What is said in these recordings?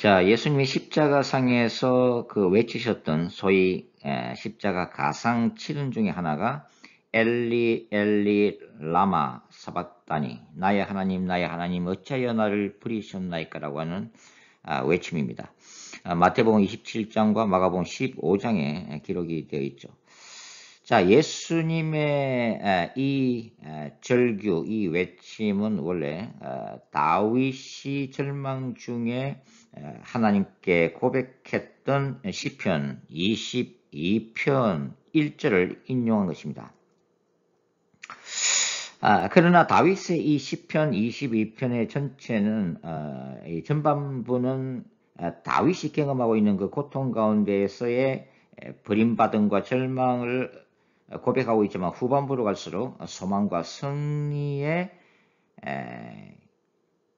자, 예수님이 십자가상에서 외치셨던 소위 십자가 가상 치른 중에 하나가 엘리 엘리 라마 사박다니 나의 하나님 어찌하여 나를 버리셨나이까라고 하는 외침입니다. 마태복음 27장과 마가복음 15장에 기록이 되어 있죠. 자, 예수님의 이 절규, 이 외침은 원래 다윗이 절망 중에 하나님께 고백했던 시편 22편 1절을 인용한 것입니다. 그러나 다윗의 이 시편 22편의 전체는 이 전반부는 다윗이 경험하고 있는 그 고통 가운데에서의 버림받음과 절망을 고백하고 있지만 후반부로 갈수록 소망과 승리의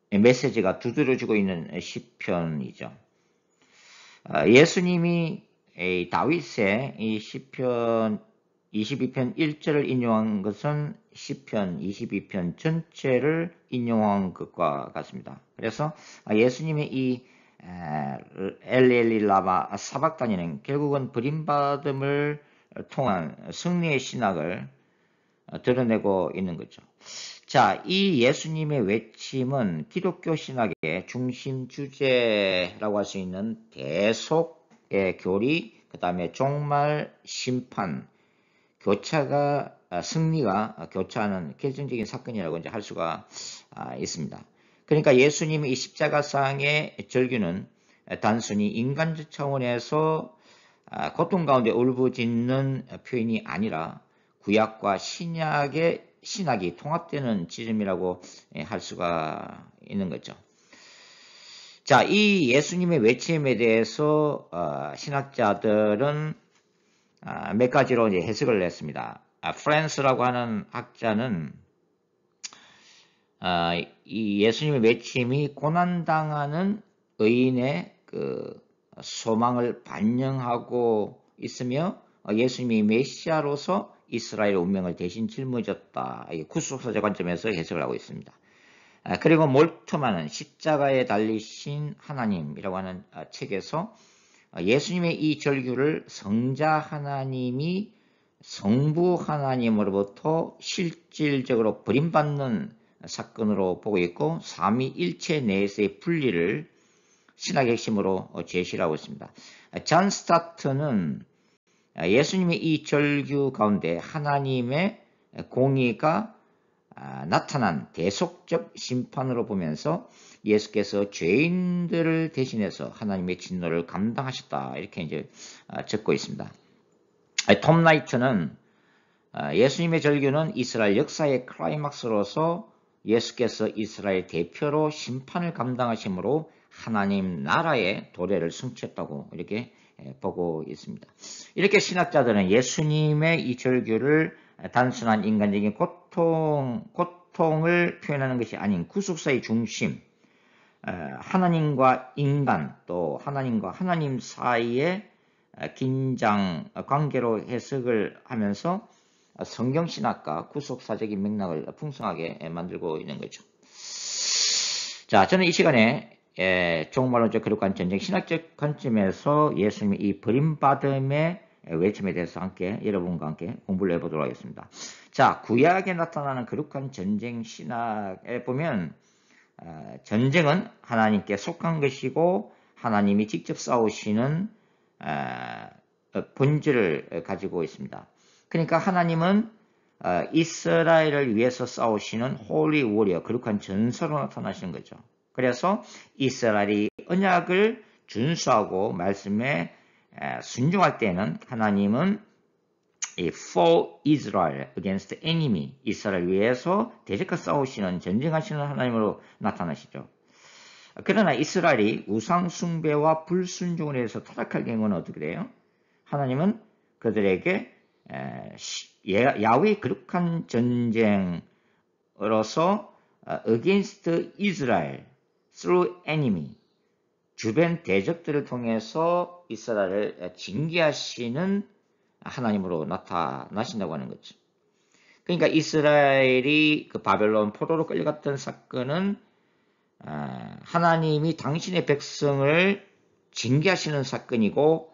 메시지가 두드러지고 있는 시편이죠. 예수님이 다윗의 이 시편 22편 1절을 인용한 것은 시편 22편 전체를 인용한 것과 같습니다. 그래서 예수님의 이 엘리 라마 사박다니는 결국은 버림받음을 통한 승리의 신학을 드러내고 있는 거죠. 자, 이 예수님의 외침은 기독교 신학의 중심 주제라고 할 수 있는 대속의 교리, 그 다음에 종말, 심판, 교차가 승리가 교차하는 결정적인 사건이라고 이제 할 수가 있습니다. 그러니까 예수님의 이 십자가상의 절규는 단순히 인간적 차원에서 고통 가운데 울부짖는 표현이 아니라 구약과 신약이 통합되는 지점이라고 할 수가 있는 거죠. 자, 이 예수님의 외침에 대해서 신학자들은 몇 가지로 이제 해석을 냈습니다. 프랜스라고 하는 학자는 이 예수님의 외침이 고난당하는 의인의 그 소망을 반영하고 있으며 예수님이 메시아로서 이스라엘 운명을 대신 짊어졌다. 구속사적 관점에서 해석을 하고 있습니다. 그리고 몰트만은 십자가에 달리신 하나님이라고 하는 책에서 예수님의 이 절규를 성자 하나님이 성부 하나님으로부터 실질적으로 버림받는 사건으로 보고 있고 삼위일체 내에서의 분리를 신학의 핵심으로 제시를 하고 있습니다. 존 스타트는 예수님의 이 절규 가운데 하나님의 공의가 나타난 대속적 심판으로 보면서 예수께서 죄인들을 대신해서 하나님의 진노를 감당하셨다 이렇게 이제 적고 있습니다. 톰 라이트는 예수님의 절규는 이스라엘 역사의 클라이막스로서 예수께서 이스라엘 대표로 심판을 감당하심으로 하나님 나라의 도래를 성취했다고 이렇게 보고 있습니다. 이렇게 신학자들은 예수님의 이 절규를 단순한 인간적인 고통을 표현하는 것이 아닌 구속사의 중심, 하나님과 인간 또 하나님과 하나님 사이의 긴장 관계로 해석을 하면서 성경신학과 구속사적인 맥락을 풍성하게 만들고 있는 거죠. 자, 저는 이 시간에 종말론적 거룩한 전쟁 신학적 관점에서 예수님의 이 버림받음의 외침에 대해서 함께 여러분과 함께 공부를 해보도록 하겠습니다. 자, 구약에 나타나는 거룩한 전쟁 신학에 보면 전쟁은 하나님께 속한 것이고 하나님이 직접 싸우시는 본질을 가지고 있습니다. 그러니까 하나님은 이스라엘을 위해서 싸우시는 홀리 워리어, 거룩한 전사로 나타나시는 거죠. 그래서 이스라엘이 언약을 준수하고 말씀에 순종할 때는 하나님은 for Israel against enemy, 이스라엘 위해서 대적과 싸우시는 전쟁하시는 하나님으로 나타나시죠. 그러나 이스라엘이 우상 숭배와 불순종을 해서 타락할 경우는 어떻게 돼요? 하나님은 그들에게 야훼의 거룩한 전쟁으로서 against Israel through enemy, 주변 대적들을 통해서 이스라엘을 징계하시는 하나님으로 나타나신다고 하는 거죠. 그러니까 이스라엘이 그 바벨론 포로로 끌려갔던 사건은 하나님이 당신의 백성을 징계하시는 사건이고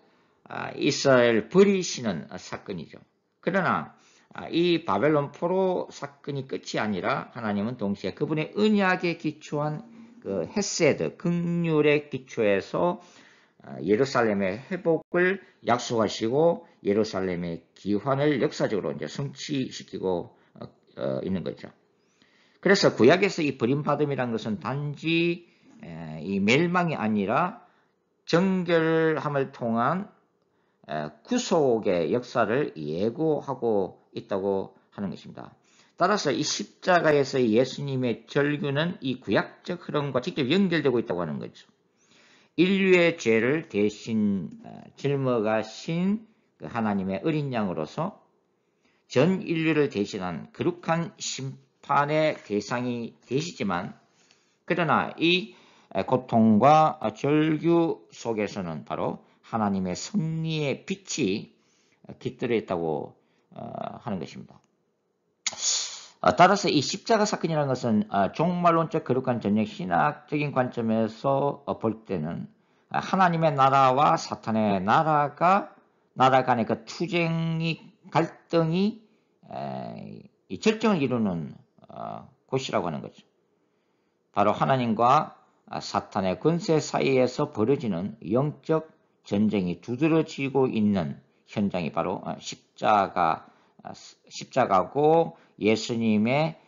이스라엘 버리시는 사건이죠. 그러나 이 바벨론 포로 사건이 끝이 아니라 하나님은 동시에 그분의 언약에 기초한 그 헤세드, 긍휼의 기초에서 예루살렘의 회복을 약속하시고 예루살렘의 기환을 역사적으로 이제 성취시키고 있는 거죠. 그래서 구약에서 이 버림받음이라는 것은 단지 이 멸망이 아니라 정결함을 통한 구속의 역사를 예고하고 있다고 하는 것입니다. 따라서 이 십자가에서의 예수님의 절규는 이 구약적 흐름과 직접 연결되고 있다고 하는 거죠. 인류의 죄를 대신 짊어가신 그 하나님의 어린 양으로서 전 인류를 대신한 거룩한 심판의 대상이 되시지만, 그러나 이 고통과 절규 속에서는 바로 하나님의 승리의 빛이 깃들어 있다고 하는 것입니다. 따라서 이 십자가 사건이라는 것은 종말론적 거룩한 전역 신학적인 관점에서 볼 때는 하나님의 나라와 사탄의 나라 간의 그 투쟁이 갈등이 이 절정을 이루는 곳이라고 하는 거죠. 바로 하나님과 사탄의 권세 사이에서 벌어지는 영적 전쟁이 두드러지고 있는 현장이 바로 십자가고 예수님의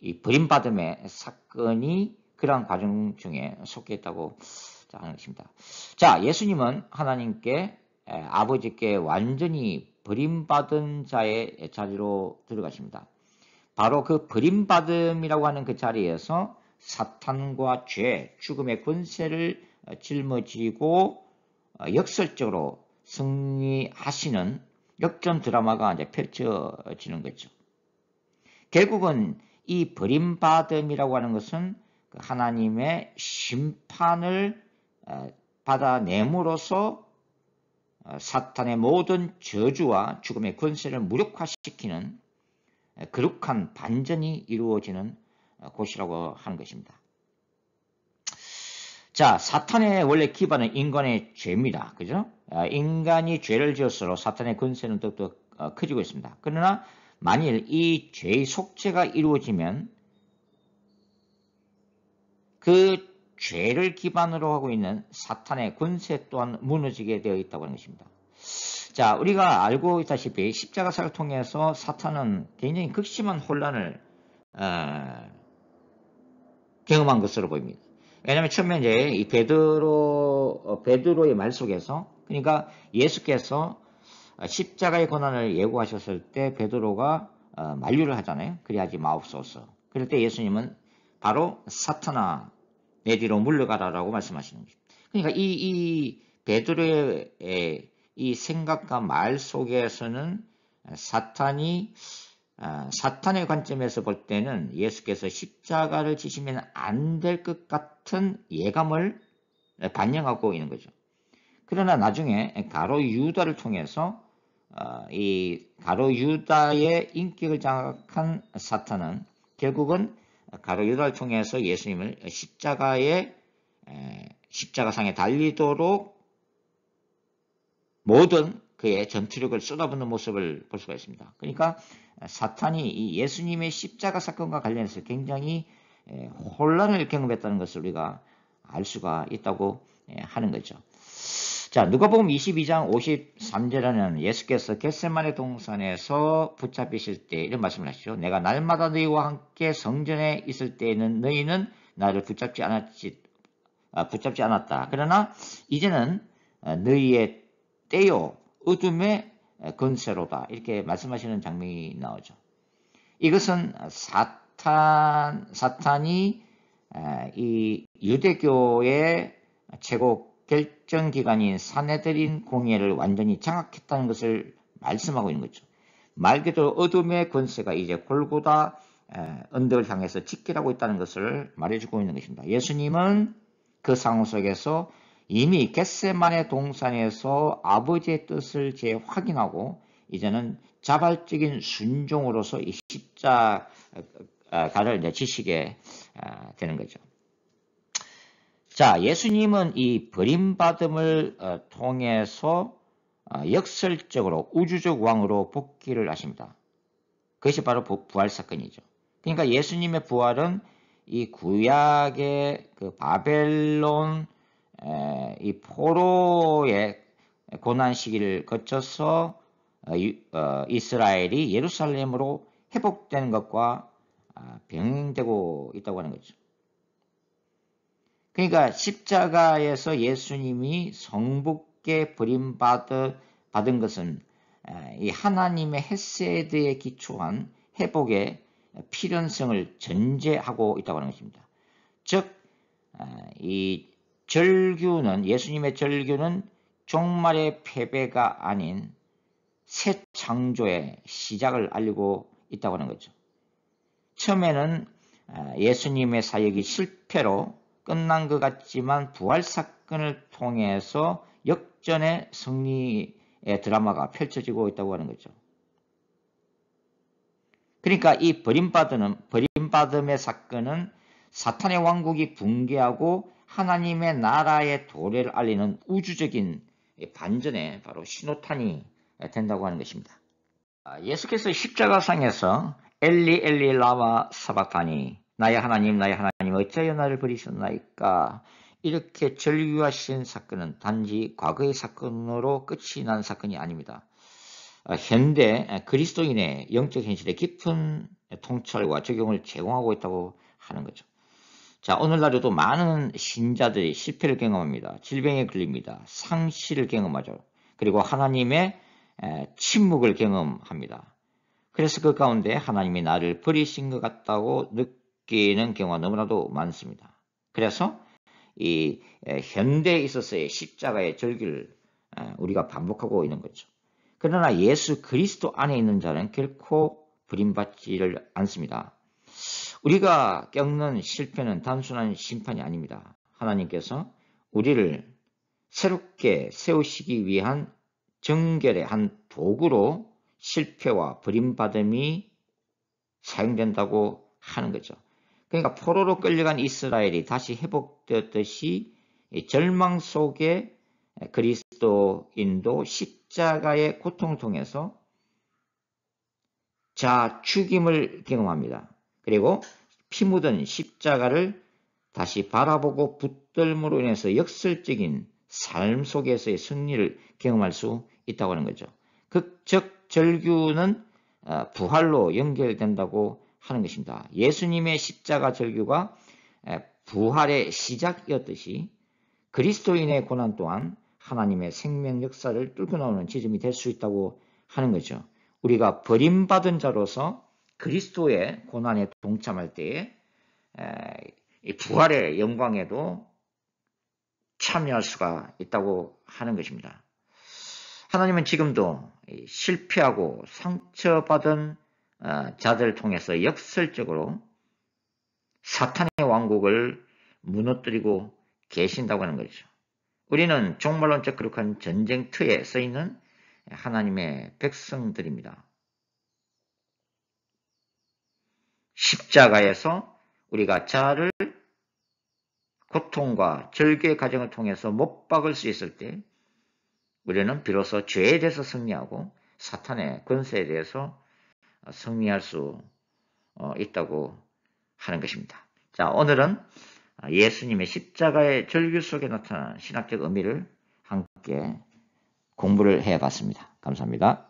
이 버림받음의 사건이 그러한 과정 중에 속해 있다고 하는 것입니다. 자, 예수님은 하나님께 아버지께 완전히 버림받은 자의 자리로 들어가십니다. 바로 그 버림받음이라고 하는 그 자리에서 사탄과 죄, 죽음의 권세를 짊어지고 역설적으로 승리하시는 역전 드라마가 이제 펼쳐지는 거죠. 결국은 이 버림받음이라고 하는 것은 하나님의 심판을 받아냄으로써 사탄의 모든 저주와 죽음의 권세를 무력화시키는 거룩한 반전이 이루어지는 곳이라고 하는 것입니다. 자, 사탄의 원래 기반은 인간의 죄입니다. 그죠? 인간이 죄를 지을수록 사탄의 권세는 더욱더 커지고 있습니다. 그러나 만일 이 죄의 속죄가 이루어지면 그 죄를 기반으로 하고 있는 사탄의 권세 또한 무너지게 되어 있다고 하는 것입니다. 자, 우리가 알고 있다시피 십자가사를 통해서 사탄은 굉장히 극심한 혼란을 경험한 것으로 보입니다. 왜냐하면 처음에 이제 이 베드로의 말 속에서, 그러니까 예수께서 십자가의 고난을 예고하셨을 때 베드로가 만류를 하잖아요. 그리하지 마옵소서. 그럴 때 예수님은 바로 사탄아 내 뒤로 물러가라라고 말씀하시는 거죠. 그러니까 이 베드로의 이 생각과 말 속에서는 사탄의 관점에서 볼 때는 예수께서 십자가를 지시면 안 될 것 같은 예감을 반영하고 있는 거죠. 그러나 나중에 가룟 유다를 통해서 이 가룟 유다의 인격을 장악한 사탄은 결국은 가룟 유다를 통해서 예수님을 십자가상에 달리도록 모든 그의 전투력을 쏟아붓는 모습을 볼 수가 있습니다. 그러니까 사탄이 이 예수님의 십자가 사건과 관련해서 굉장히 혼란을 경험했다는 것을 우리가 알 수가 있다고 하는 거죠. 자, 누가복음 22장 53절에는 예수께서 겟세마네 동산에서 붙잡히실 때 이런 말씀을 하시죠. 내가 날마다 너희와 함께 성전에 있을 때에는 너희는 나를 붙잡지 않았다. 그러나 이제는 너희의 때요 어둠의 권세로다. 이렇게 말씀하시는 장면이 나오죠. 이것은 사탄이 이 유대교의 최고 결정기관인 사내들인 공예를 완전히 장악했다는 것을 말씀하고 있는 거죠. 말 그대로 어둠의 권세가 이제 골고다 언덕을 향해서 직결하고 있다는 것을 말해주고 있는 것입니다. 예수님은 그 상황 속에서 이미 겟세마네 동산에서 아버지의 뜻을 재확인하고 이제는 자발적인 순종으로서 이 십자가를 이제 지시게 되는 거죠. 자, 예수님은 이 버림받음을 통해서 역설적으로 우주적 왕으로 복귀를 하십니다. 그것이 바로 부활 사건이죠. 그러니까 예수님의 부활은 이 구약의 그 바벨론 이 포로의 고난 시기를 거쳐서 이스라엘이 예루살렘으로 회복되는 것과 병행되고 있다고 하는 거죠. 그러니까 십자가에서 예수님이 성부께 버림받은 것은 이 하나님의 헤세드에 기초한 회복의 필연성을 전제하고 있다고 하는 것입니다. 즉, 이 절규는, 예수님의 절규는 종말의 패배가 아닌 새 창조의 시작을 알리고 있다고 하는 거죠. 처음에는 예수님의 사역이 실패로 끝난 것 같지만 부활 사건을 통해서 역전의 승리의 드라마가 펼쳐지고 있다고 하는 거죠. 그러니까 이 버림받음의 사건은 사탄의 왕국이 붕괴하고 하나님의 나라의 도래를 알리는 우주적인 반전의 바로 신호탄이 된다고 하는 것입니다. 예수께서 십자가상에서 엘리 엘리 라마 사박타니 나의 하나님 어찌하여 나를 버리셨나이까 이렇게 절규하신 사건은 단지 과거의 사건으로 끝이 난 사건이 아닙니다. 현대 그리스도인의 영적 현실에 깊은 통찰과 적용을 제공하고 있다고 하는 거죠. 자, 오늘날에도 많은 신자들이 실패를 경험합니다. 질병에 걸립니다. 상실을 경험하죠. 그리고 하나님의 침묵을 경험합니다. 그래서 그 가운데 하나님이 나를 버리신 것 같다고 느끼는 경우가 너무나도 많습니다. 그래서 이 현대에 있어서의 십자가의 절규를 우리가 반복하고 있는 거죠. 그러나 예수 그리스도 안에 있는 자는 결코 버림받지를 않습니다. 우리가 겪는 실패는 단순한 심판이 아닙니다. 하나님께서 우리를 새롭게 세우시기 위한 정결의 한 도구로 실패와 버림받음이 사용된다고 하는 거죠. 그러니까 포로로 끌려간 이스라엘이 다시 회복되었듯이 절망 속에 그리스도인도 십자가의 고통을 통해서 죽임을 경험합니다. 그리고 피 묻은 십자가를 다시 바라보고 붙들므로 인해서 역설적인 삶 속에서의 승리를 경험할 수 있다고 하는 거죠. 즉 절규는 부활로 연결된다고 하는 것입니다. 예수님의 십자가 절규가 부활의 시작이었듯이 그리스도인의 고난 또한 하나님의 생명 역사를 뚫고 나오는 지점이 될 수 있다고 하는 거죠. 우리가 버림받은 자로서 그리스도의 고난에 동참할 때에 이 부활의 영광에도 참여할 수가 있다고 하는 것입니다. 하나님은 지금도 실패하고 상처받은 자들을 통해서 역설적으로 사탄의 왕국을 무너뜨리고 계신다고 하는 거죠. 우리는 종말론적 거룩한 전쟁터에 써있는 하나님의 백성들입니다. 십자가에서 우리가 자를 고통과 절규의 과정을 통해서 못 박을 수 있을 때 우리는 비로소 죄에 대해서 승리하고 사탄의 권세에 대해서 승리할 수 있다고 하는 것입니다. 자, 오늘은 예수님의 십자가의 절규 속에 나타난 신학적 의미를 함께 공부를 해봤습니다. 감사합니다.